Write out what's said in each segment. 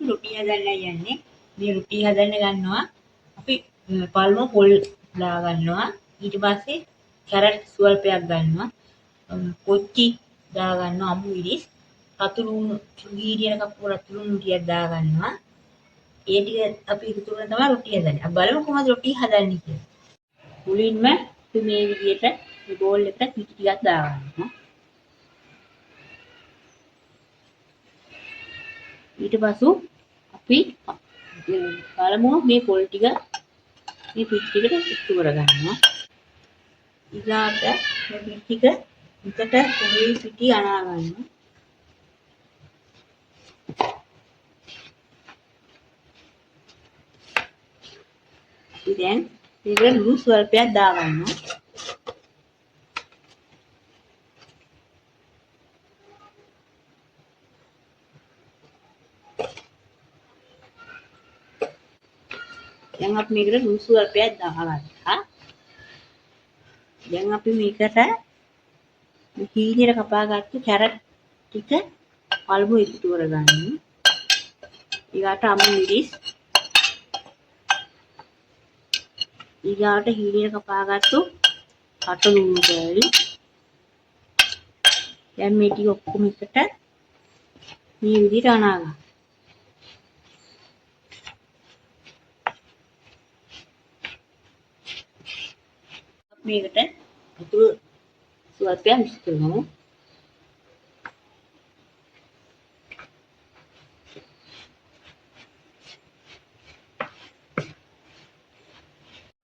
රොටි හදන්න යන්නේ. මේ රොටි හදන්න ගන්නවා. අපි පළමුව පොල් දා ගන්නවා. ඊට පස්සේ කැරට් ස්වල්පයක් ගන්නවා. කොච්චි දා ගන්නවා අමු ඉරිස්. රතු ලුණු ගීරියන කප්පුව රතු ලුණු ටිකක් දා ගන්නවා. ඒ ටික අපි එකතු කරගෙන තමයි රොටි හදන්නේ. අපි බලමු කොහොමද රොටි හදන්නේ කියලා. මුලින්ම අපි මේ විදිහට මේ බෝල් එකට පිටි ටිකක් දා ගන්නවා. ඊට පසු අපි බලමු මේ පොල් ටික මේ පිටි ටිකට එකතු කරගන්නවා. ඊළාට මේ පිටි ටික විතර පොඩි පිටි අනා ගන්නවා. අපි දැන් මේකට ලුණු ස්වල්පයක් දා ගන්නවා. දැන් අපි මේකට ලුණු ස්වල්පයක් දාගත්තා. දැන් අපි මේකට හීනෙට කපාගත්තු කැරට් ටික පළමු එකතු කරගන්න. ඊළාට අමු මිරිස්. ඊළාට හීනෙට කපාගත්තු රතු ලුණු කෑලි. දැන් මේ ටික ඔක්කොම එකට මේ විදිහට අනා ගන්න. මේකට වතුර ස්වල්පයක් මිශ්‍ර කරමු.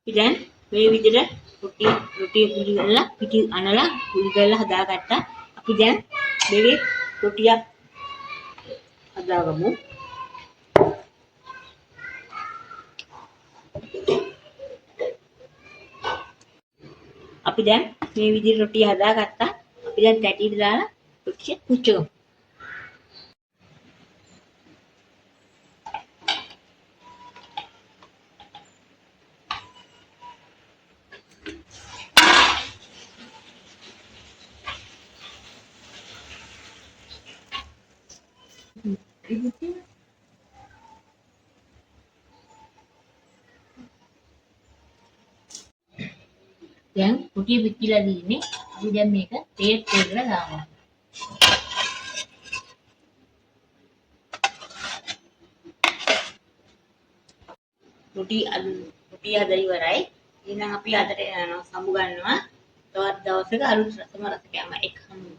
දැන් මේ විදිහට රොටි පිටි අනලා කුඩු කරලා හදාගත්තා. අපි දැන් මේකේ රොටියක් හදාගමු. අපි දැන් මේ විදිහට රොටිය හදාගත්තා. අපි දැන් තැටියට දාලා රොටිය පුච්චගමු. දැන් රොටිය පිච්චිලා දින්නේ. අපි දැන් මේක තේත් එකකට දානවා. රොටි හදලා ඉවරයි. එහෙනම් අපි අදට යනවා සමු ගන්නවා. තවත් දවසක අලුත් රසම රසකෑම එක්ක හමු